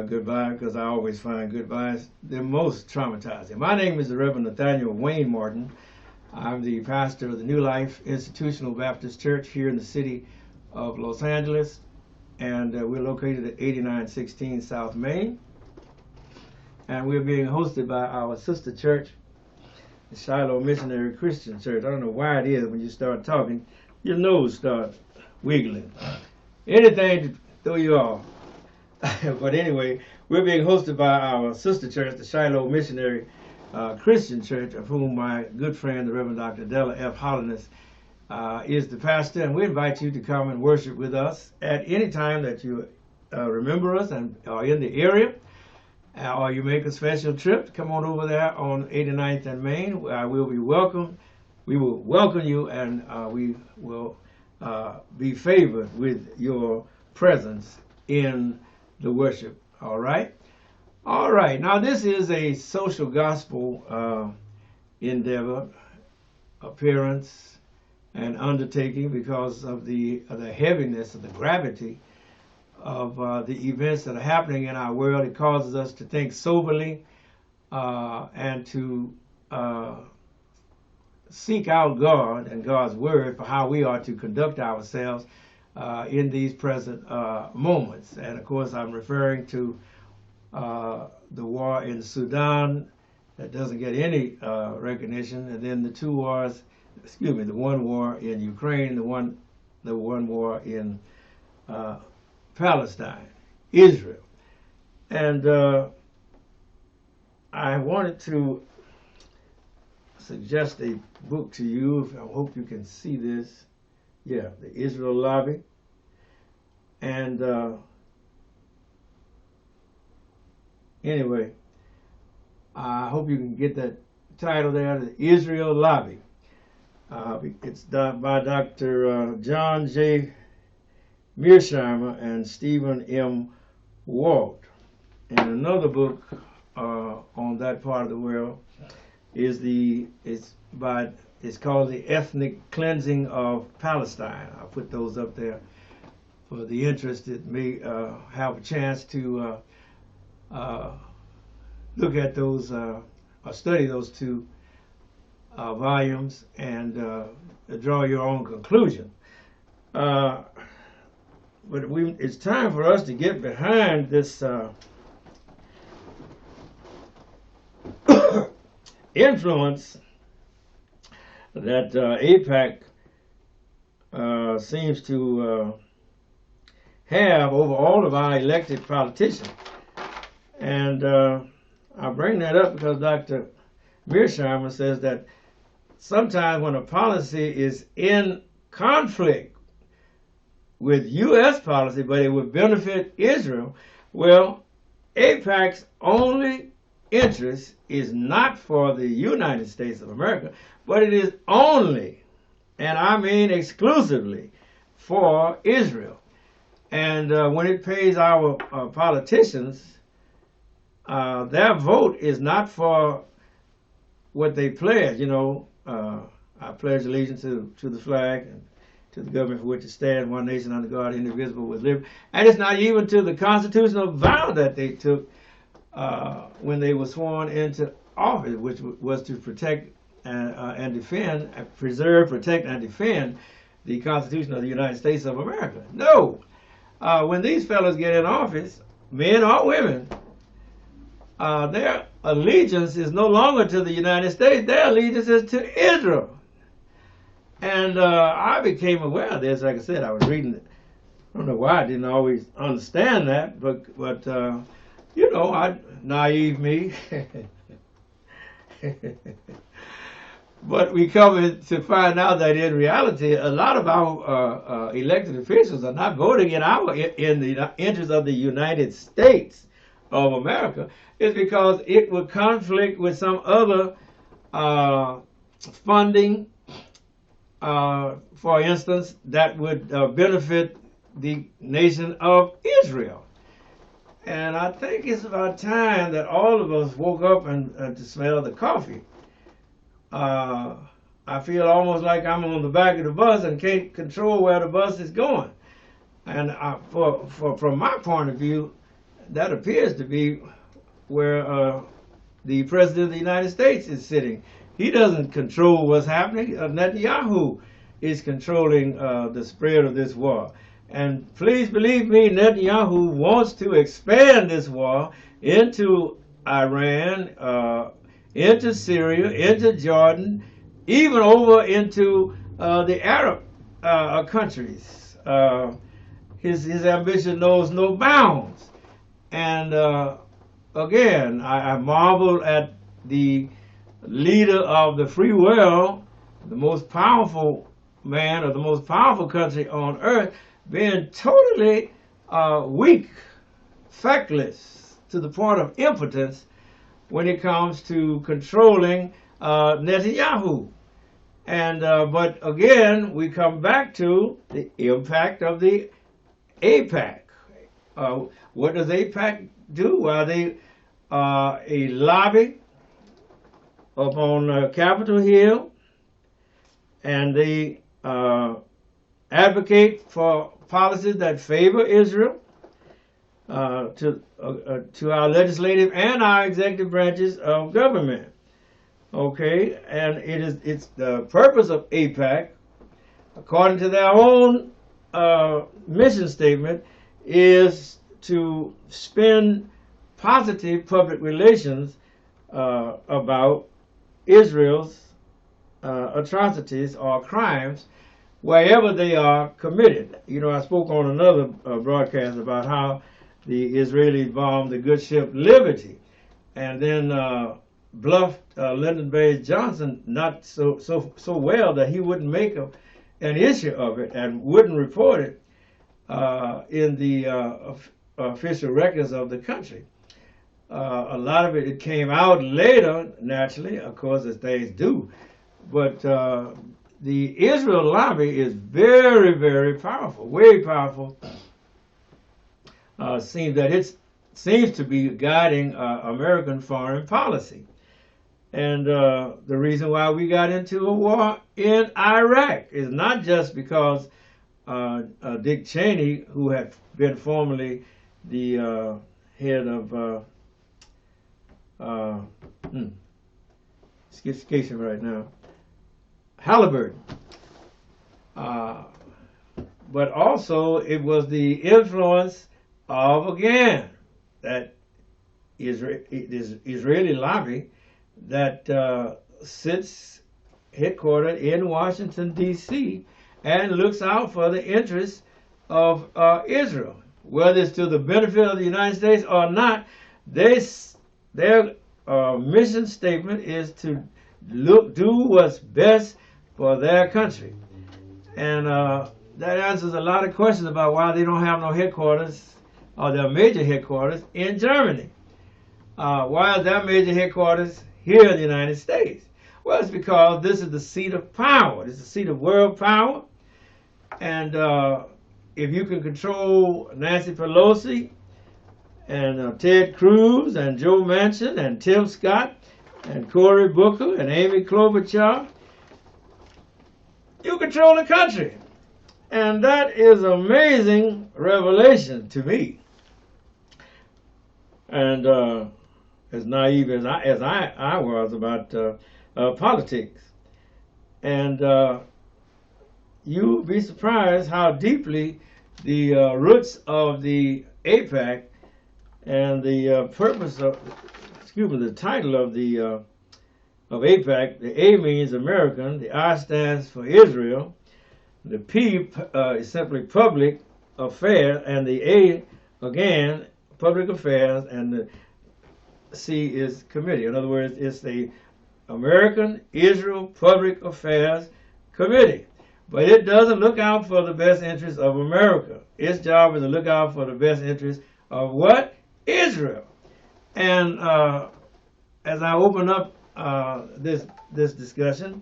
goodbye, because I always find goodbyes the most traumatizing. My name is the Reverend Nathaniel Wayne Martin. I'm the pastor of the New Life Institutional Baptist Church here in the city of Los Angeles, and we're located at 8916 South Main. And we're being hosted by our sister church, the Shiloh Missionary Christian Church. I don't know why it is when you start talking, your nose starts wiggling. Anything to throw you off. But anyway, we're being hosted by our sister church, the Shiloh Missionary Christian Church, of whom my good friend, the Reverend Dr. Della F. Hollins, is the pastor. And we invite you to come and worship with us at any time that you remember us and are in the area. Or you make a special trip, come on over there on 89th and Main. We'll be welcome. We will welcome you, and we will be favored with your presence in the worship. All right? All right. Now, this is a social gospel endeavor, appearance, and undertaking because of the heaviness, of the gravity of the events that are happening in our world. It causes us to think soberly and to seek out God and God's word for how we are to conduct ourselves in these present moments. And of course, I'm referring to the war in Sudan that doesn't get any recognition, and then the two wars, the one war in Ukraine, the one war in Palestine, Israel. And I wanted to suggest a book to you. I hope you can see this. Yeah, the Israel Lobby. And anyway, I hope you can get that title there, the Israel Lobby. It's done by Dr. John J. Mearsheimer and Stephen M. Walt. And another book on that part of the world is it's called The Ethnic Cleansing of Palestine. I'll put those up there for the interested may have a chance to look at those or study those two volumes and draw your own conclusion. But it's time for us to get behind this influence that AIPAC seems to have over all of our elected politicians. And I bring that up because Dr. Mearsheimer says that sometimes when a policy is in conflict with U.S. policy, but it would benefit Israel, well, AIPAC's only interest is not for the United States of America, but it is only, and I mean exclusively, for Israel. And when it pays our politicians, their vote is not for what they pledge. You know, I pledge allegiance to the flag and to the government for which it stands, one nation under God, indivisible, with liberty. And it's not even to the constitutional vow that they took when they were sworn into office, which was to protect and defend, preserve, protect, and defend the Constitution of the United States of America. No. When these fellows get in office, men or women, their allegiance is no longer to the United States. Their allegiance is to Israel. And I became aware of this. Like I said, I was reading it. I don't know why I didn't always understand that, but you know, naive me. But we come to find out that in reality, a lot of our elected officials are not voting in the interest of the United States of America. It's because it would conflict with some other funding, for instance, that would benefit the nation of Israel. And I think it's about time that all of us woke up and to smell the coffee. I feel almost like I'm on the back of the bus and can't control where the bus is going. And from my point of view, that appears to be where the President of the United States is sitting. He doesn't control what's happening. Netanyahu is controlling the spread of this war. And please believe me, Netanyahu wants to expand this war into Iran, into Syria, into Jordan, even over into the Arab countries. His ambition knows no bounds. And again, I marvel at the leader of the free world, the most powerful man of the most powerful country on earth, being totally weak, feckless, to the point of impotence when it comes to controlling Netanyahu. And but again, we come back to the impact of the AIPAC. What does AIPAC do? Well, they are a lobby up on Capitol Hill, and they advocate for policies that favor Israel to our legislative and our executive branches of government. Okay, and it's the purpose of AIPAC, according to their own mission statement, is to spin positive public relations about Israel's atrocities or crimes wherever they are committed. You know, I spoke on another broadcast about how the Israelis bombed the good ship Liberty, and then bluffed Lyndon Baines Johnson not so well that he wouldn't make an issue of it and wouldn't report it in the official records of the country. A lot of it came out later, naturally, of course, as things do. But the Israel lobby is very, very powerful, very powerful. Seems that it seems to be guiding American foreign policy. And the reason why we got into a war in Iraq is not just because Dick Cheney, who had been formerly the head of escaping right now, Halliburton, but also it was the influence of, again, that Israeli lobby that sits headquartered in Washington, D.C., and looks out for the interests of Israel. Whether it's to the benefit of the United States or not, their mission statement is to do what's best for their country. And that answers a lot of questions about why they don't have no headquarters, or their major headquarters, in Germany. Why is their major headquarters here in the United States? Well, it's because this is the seat of power. It's the seat of world power. And if you can control Nancy Pelosi and Ted Cruz and Joe Manchin and Tim Scott and Cory Booker and Amy Klobuchar, you control the country. And that is amazing revelation to me. And as naive as I was about politics. And you'll be surprised how deeply the roots of the AIPAC and the purpose of, the title of the of AIPAC. The A means American, the I stands for Israel, the P is simply public affairs, and the A, again, public affairs, and the C is committee. In other words, it's the American Israel Public Affairs Committee. But it doesn't look out for the best interests of America. Its job is to look out for the best interests of what? Israel. And as I open up this discussion,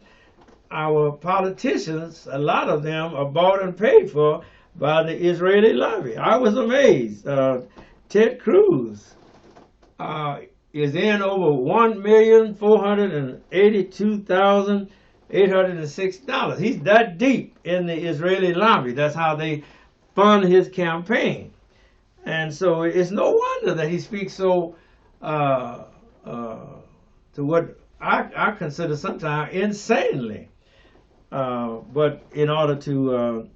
our politicians, a lot of them are bought and paid for by the Israeli lobby. I was amazed. Ted Cruz is in over $1,482,806. He's that deep in the Israeli lobby. That's how they fund his campaign. And so it's no wonder that he speaks so to what I consider sometimes insanely. But in order to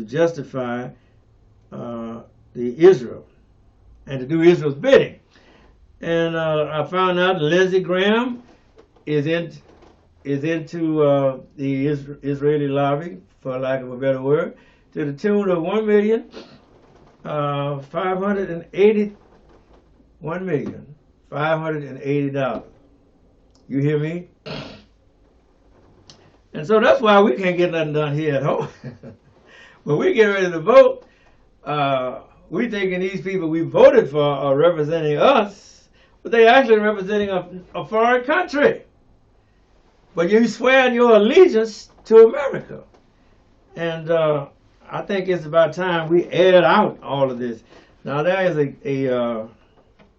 justify the Israel and to do Israel's bidding. And I found out Lindsey Graham is into the Israeli lobby, for lack of a better word, to the tune of $1,580,000. You hear me? And so that's why we can't get nothing done here at home. When we get ready to vote, we thinking these people we voted for are representing us, but they actually representing a foreign country. But you swear your allegiance to America. And I think it's about time we aired out all of this. Now there is a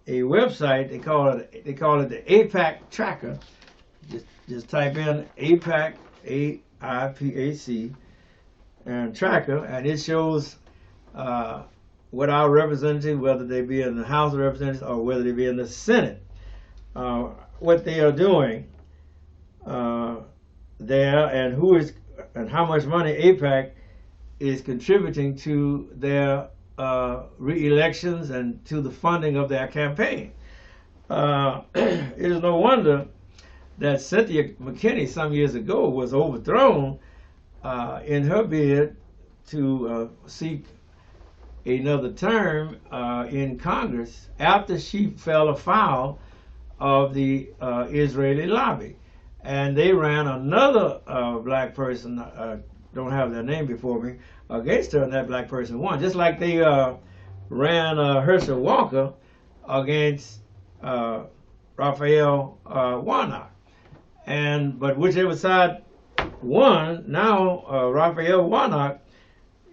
website, they call it the AIPAC tracker. Just type in AIPAC, AIPAC, and tracker, and it shows what our representatives, whether they be in the House of Representatives or whether they be in the Senate, what they are doing there, and who is and how much money AIPAC is contributing to their re-elections and to the funding of their campaign. It is no wonder that Cynthia McKinney some years ago was overthrown in her bid to seek another term in Congress after she fell afoul of the Israeli lobby. And they ran another black person, don't have their name before me, against her, and that black person won. Just like they ran Herschel Walker against Raphael Warnock. But whichever side won, now Raphael Warnock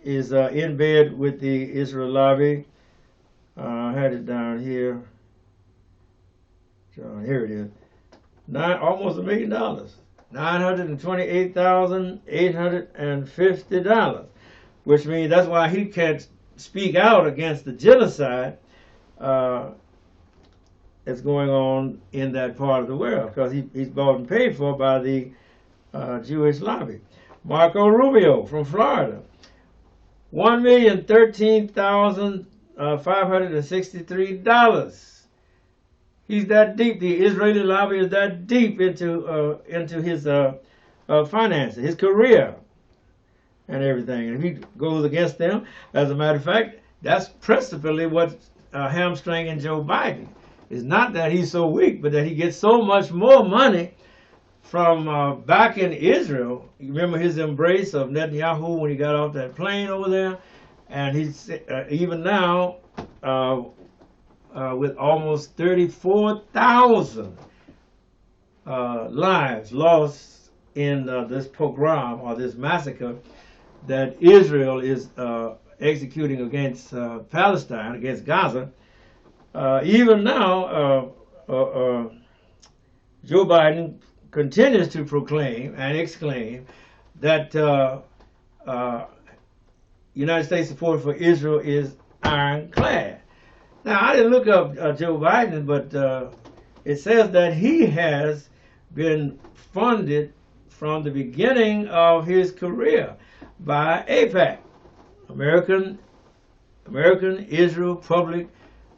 is in bed with the Israel lobby. I had it down here. Here it is. Almost $1 million. $928,850, which means that's why he can't speak out against the genocide that's going on in that part of the world, because he's bought and paid for by the Jewish lobby. Marco Rubio from Florida, $1,013,563. He's that deep. The Israeli lobby is that deep into his finances, his career, and everything. And if he goes against them, as a matter of fact, that's principally what's hamstringing Joe Biden. It's not that he's so weak, but that he gets so much more money from back in Israel. You remember his embrace of Netanyahu when he got off that plane over there? And he's even now with almost 34,000 lives lost in this pogrom or this massacre that Israel is executing against Palestine, against Gaza. Even now, Joe Biden continues to proclaim and exclaim that United States support for Israel is ironclad. Now, I didn't look up Joe Biden, but it says that he has been funded from the beginning of his career by AIPAC, American Israel Public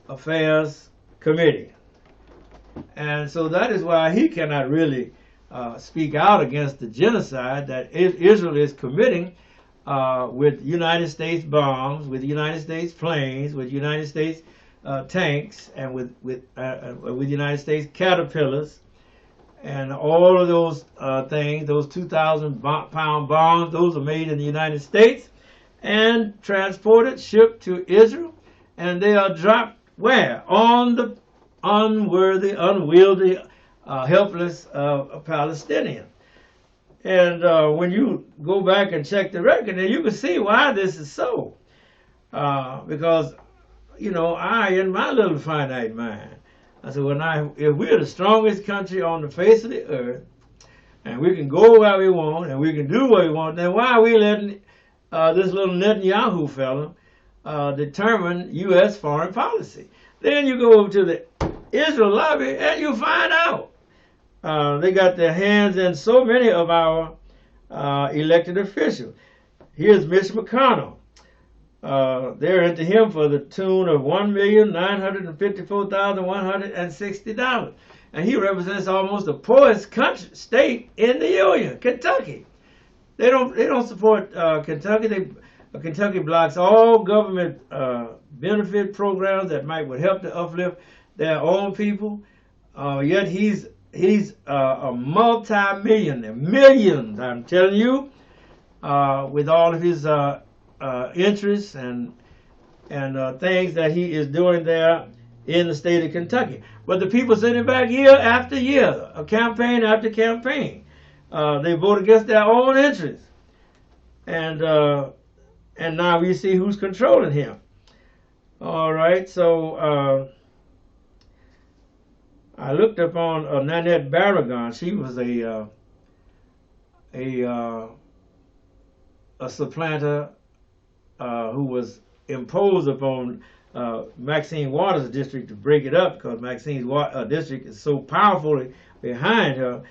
Affairs Committee. And so that is why he cannot really speak out against the genocide that Israel is committing with United States bombs, with United States planes, with United States tanks, and with United States caterpillars, and all of those things, those 2,000-pound bombs, those are made in the United States and transported, shipped to Israel, and they are dropped where? On the unworthy, unwieldy, helpless Palestinians. And when you go back and check the record, then you can see why this is so. Because, you know, in my little finite mind, I said, if we're the strongest country on the face of the earth, and we can go where we want, and we can do what we want, then why are we letting this little Netanyahu fella determine U.S. foreign policy. Then you go over to the Israel lobby and you find out they got their hands in so many of our elected officials. Here's Mitch McConnell. They're into him for the tune of $1,954,160. And he represents almost the poorest state in the union, Kentucky. They don't support Kentucky. Kentucky blocks all government benefit programs that would help to uplift their own people. Yet he's a multi-millionaire, millions, I'm telling you, with all of his interests and things that he is doing there in the state of Kentucky. But the people sitting back year after year, campaign after campaign, they vote against their own interests, and now we see who's controlling him. All right, so I looked up on Nanette Barragan. She was a supplanter who was imposed upon Maxine Waters' district to break it up, because Maxine's district is so powerfully behind her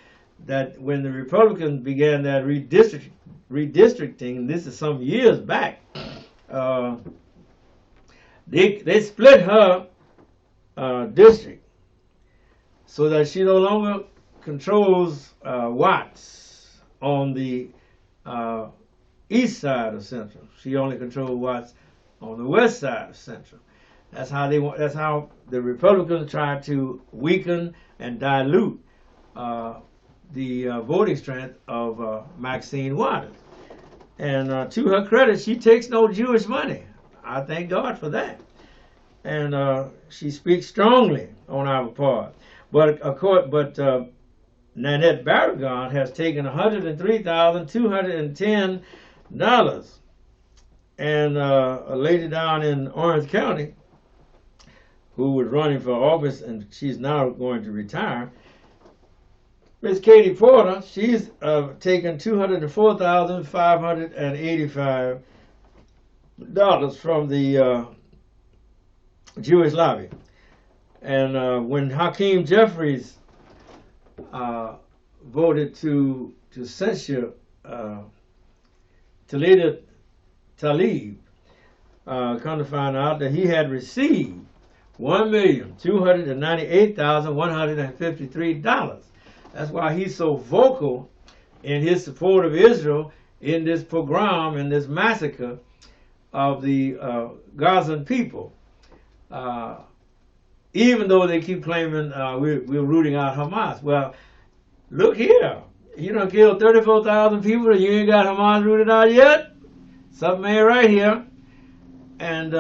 that when the Republicans began that redistricting, this is some years back, they split her district so that she no longer controls Watts on the east side of Central. She only controls Watts on the west side of Central. That's how the Republicans tried to weaken and dilute the voting strength of Maxine Waters. And to her credit, she takes no Jewish money. I thank God for that. And she speaks strongly on our part. But Nanette Barragan has taken $103,210, and a lady down in Orange County who was running for office, and she's now going to retire, Miss Katie Porter, she's taken $204,585 from the Jewish lobby. And when Hakeem Jeffries voted to censure Talib, come to find out that he had received $1,298,153. That's why he's so vocal in his support of Israel in this pogrom, in this massacre of the Gazan people. Even though they keep claiming we're rooting out Hamas. Well, look here. You done killed 34,000 people and you ain't got Hamas rooted out yet? Something ain't right here. And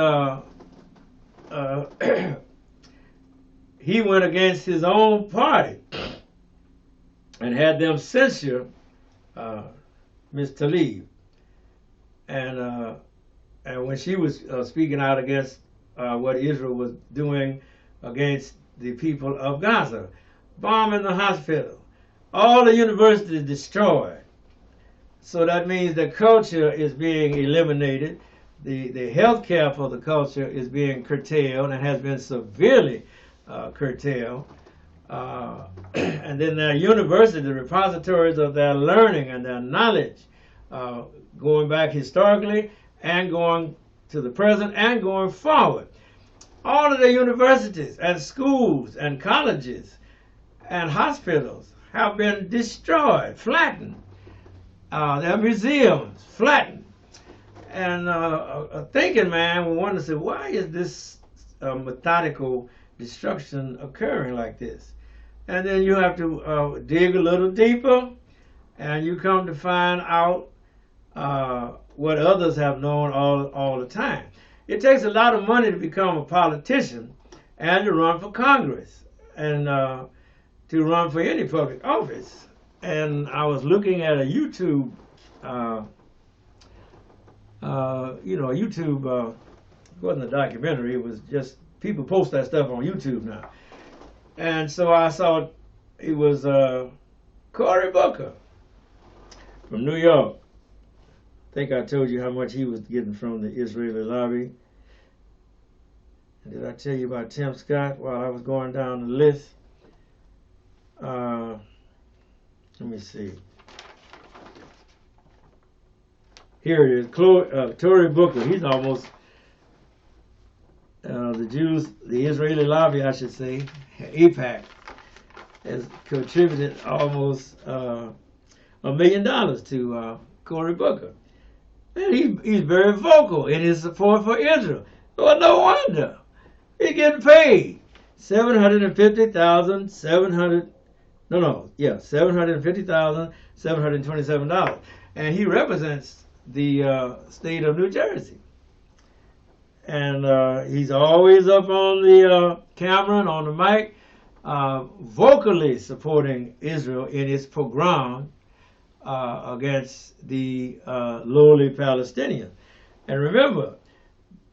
he went against his own party and had them censure Ms. Talib. And when she was speaking out against what Israel was doing against the people of Gaza, bombing the hospital, all the universities destroyed. So that means the culture is being eliminated. The health care for the culture is being curtailed and has been severely curtailed. And then their university, the repositories of their learning and their knowledge, going back historically and going to the present and going forward. All of the universities and schools and colleges and hospitals have been destroyed, flattened. Their museums flattened. And a thinking man will wonder, say, why is this methodical destruction occurring like this? And then you have to dig a little deeper, and you come to find out what others have known all the time. It takes a lot of money to become a politician and to run for Congress and to run for any public office. And I was looking at a YouTube, YouTube wasn't a documentary. It was just people post that stuff on YouTube now. And so I saw it was Cory Booker from New York. I think I told you how much he was getting from the Israeli lobby. Did I tell you about Tim Scott while I was going down the list? Let me see. Here it is. Tory Booker. He's almost the Israeli lobby, I should say, AIPAC, has contributed almost $1 million to Cory Booker. And he's very vocal in his support for Israel. Well, no wonder. He's getting paid $750,727, and he represents the state of New Jersey. And he's always up on the camera and on the mic, vocally supporting Israel in its pogrom against the lowly Palestinians. And remember,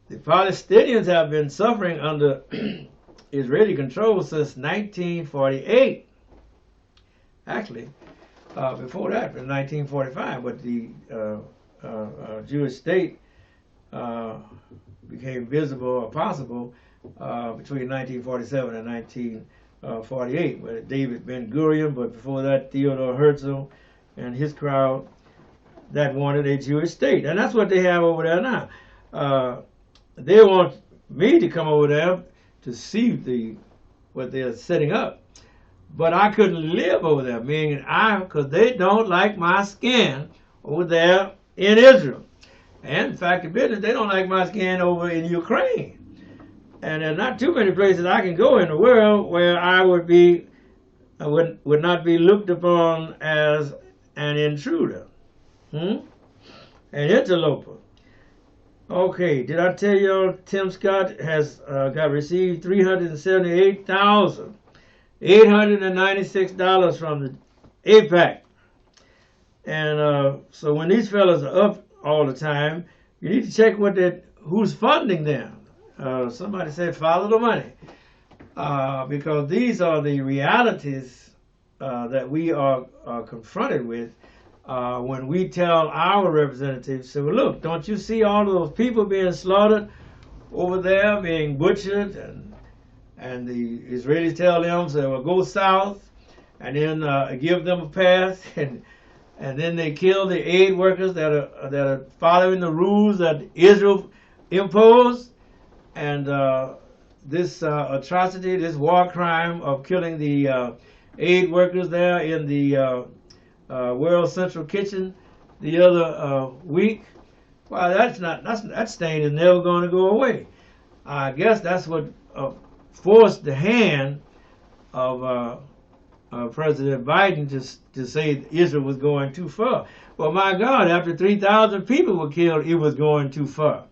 the Palestinians have been suffering under Israeli control since 1948. Actually, before that, in 1945, but the Jewish state became visible or possible between 1947 and 1948, with David Ben-Gurion, but before that, Theodore Herzl and his crowd that wanted a Jewish state. And that's what they have over there now. They want me to come over there to see what they're setting up. But I couldn't live over there, meaning because they don't like my skin over there in Israel. And in fact, in business, they don't like my skin over in Ukraine. And there's not too many places I can go in the world where I would not be looked upon as an intruder, an interloper. Okay, did I tell you Tim Scott has received $378,896 from the AIPAC? And so when these fellas are up all the time, you need to check who's funding them. Somebody said follow the money, because these are the realities that we are confronted with when we tell our representatives, say, well, look, don't you see all of those people being slaughtered over there, being butchered, and the Israelis tell them, say, well, go south, and then give them a pass, and then they kill the aid workers that are following the rules that Israel imposed, and this atrocity, this war crime of killing the aid workers there in the World Central Kitchen the other week. Well, that stain is never going to go away. I guess that's what forced the hand of President Biden to say Israel was going too far. Well, my God, after 3,000 people were killed, it was going too far.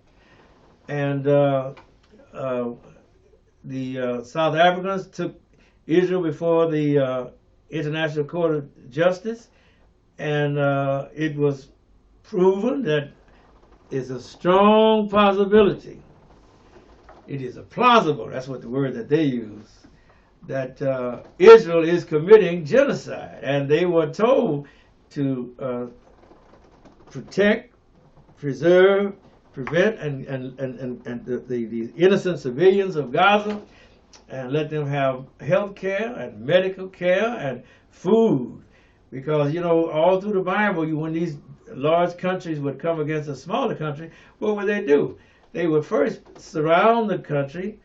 And the South Africans took Israel before the International Court of Justice, and it was proven that it's a strong possibility. It is a plausible, that's what the word that they use, that Israel is committing genocide, and they were told to protect, preserve, prevent, and the innocent civilians of Gaza, and let them have health care and medical care and food. Because, all through the Bible, when these large countries would come against a smaller country, what would they do? They would first surround the country,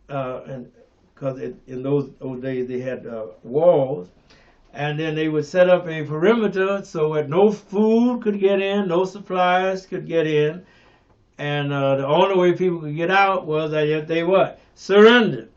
and because in those days they had walls, and then they would set up a perimeter so that no food could get in, no supplies could get in, and the only way people could get out was that if they surrendered.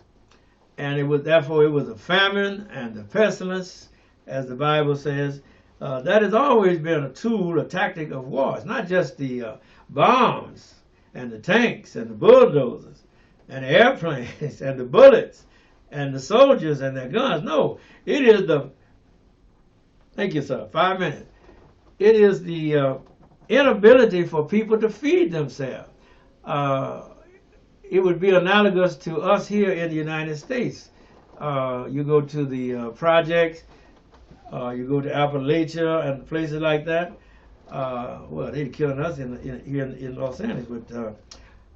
And therefore it was a famine and a pestilence, as the Bible says. That has always been a tool, a tactic of war. It's not just the bombs and the tanks and the bulldozers and the airplanes and the bullets and the soldiers and their guns. No, it is thank you, sir, 5 minutes. It is the inability for people to feed themselves. It would be analogous to us here in the United States. You go to the projects, you go to Appalachia and places like that. Well, they're killing us here in Los Angeles with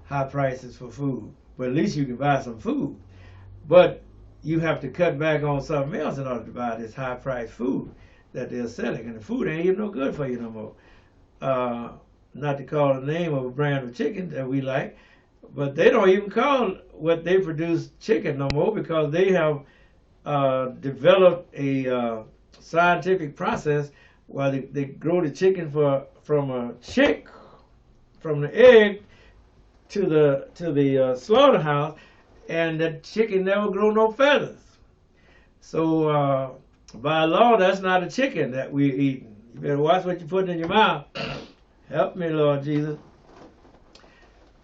high prices for food. but at least you can buy some food. But you have to cut back on something else in order to buy this high-priced food that they're selling, and the food ain't even no good for you no more. Not to call the name of a brand of chicken that we like, but they don't even call what they produce chicken no more, because they have developed a scientific process where they grow the chicken from a chick, from the egg to the slaughterhouse, and the chicken never grow no feathers. So by law, that's not a chicken that we're eating. You better watch what you're putting in your mouth. Help me, Lord Jesus.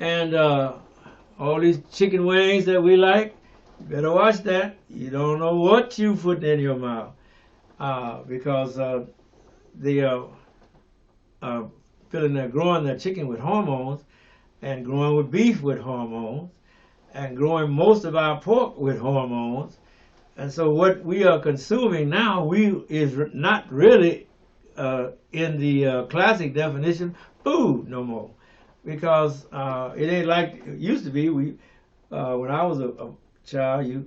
And all these chicken wings that we like, you better watch that. You don't know what you putting in your mouth, because they are feeling they're growing their chicken with hormones, and growing with beef with hormones, and growing most of our pork with hormones. And so what we are consuming now is not really in the classic definition food no more, because it ain't like it used to be. When I was a child,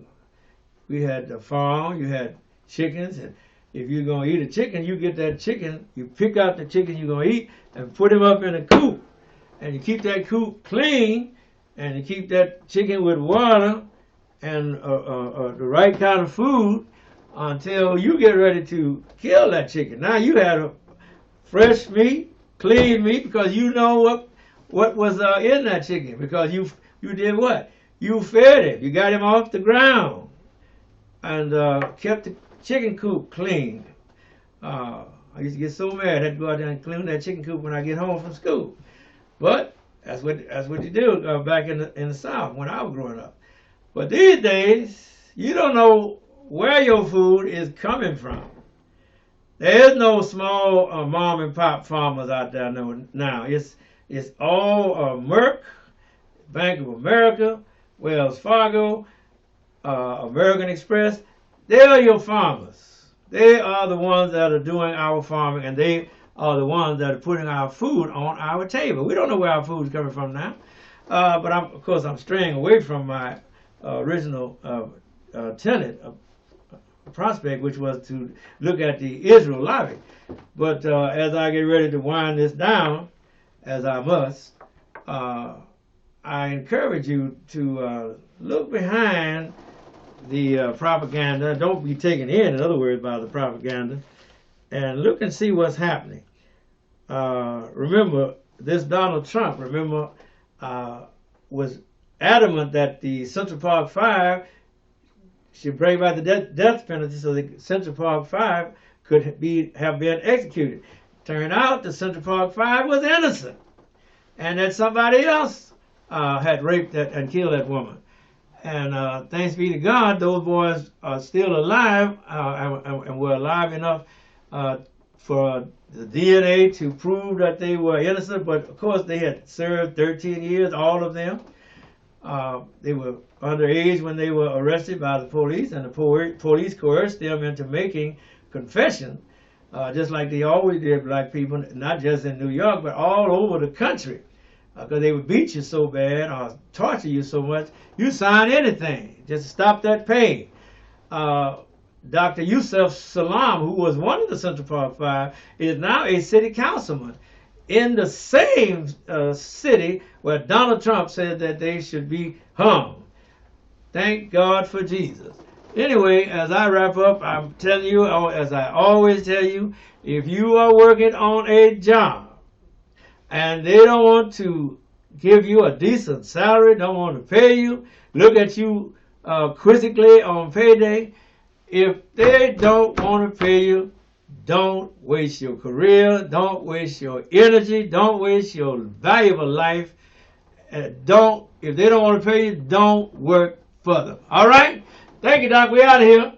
we had a farm, you had chickens, and if you're going to eat a chicken, you get that chicken, you pick out the chicken you're going to eat and put him up in a coop, and you keep that coop clean, and you keep that chicken with water and the right kind of food until you get ready to kill that chicken. Now you had a fresh meat, clean meat, because you know what was in that chicken, because you did what? You fed it. You got him off the ground and kept the chicken coop clean. I used to get so mad I had to go out there and clean that chicken coop when I get home from school. But that's what you do back in the South when I was growing up. But these days, you don't know where your food is coming from. There is no small mom and pop farmers out there now. It's all Merck, Bank of America, Wells Fargo, American Express. They are your farmers. They are the ones that are doing our farming, and they are the ones that are putting our food on our table. We don't know where our food is coming from now. But of course, I'm straying away from my original tenet, prospect, which was to look at the Israel lobby. But as I get ready to wind this down, as I must, I encourage you to look behind the propaganda. Don't be taken in other words, by the propaganda, and look and see what's happening. Remember, this Donald Trump, was adamant that the Central Park 5 should bring back the death penalty so the Central Park 5 could have been executed. Turned out the Central Park 5 was innocent, and that somebody else had raped and killed that woman. And thanks be to God, those boys are still alive and were alive enough for the DNA to prove that they were innocent. But of course, they had served 13 years, all of them. They were underage when they were arrested by the police, and the police coerced them into making confession, just like they always did black people, not just in New York, but all over the country, because they would beat you so bad or torture you so much, you sign anything just to stop that pain. Dr. Yusuf Salam, who was one of the Central Park 5, is now a city councilman in the same city where Donald Trump said that they should be hung. Thank God for Jesus. Anyway, as I wrap up, I'm telling you, as I always tell you, if you are working on a job and they don't want to give you a decent salary, don't want to pay you, look at you quizzically on payday, if they don't want to pay you, don't waste your career, don't waste your energy, don't waste your valuable life. If they don't want to pay you, don't work for them. All right? Thank you, Doc. We're out of here.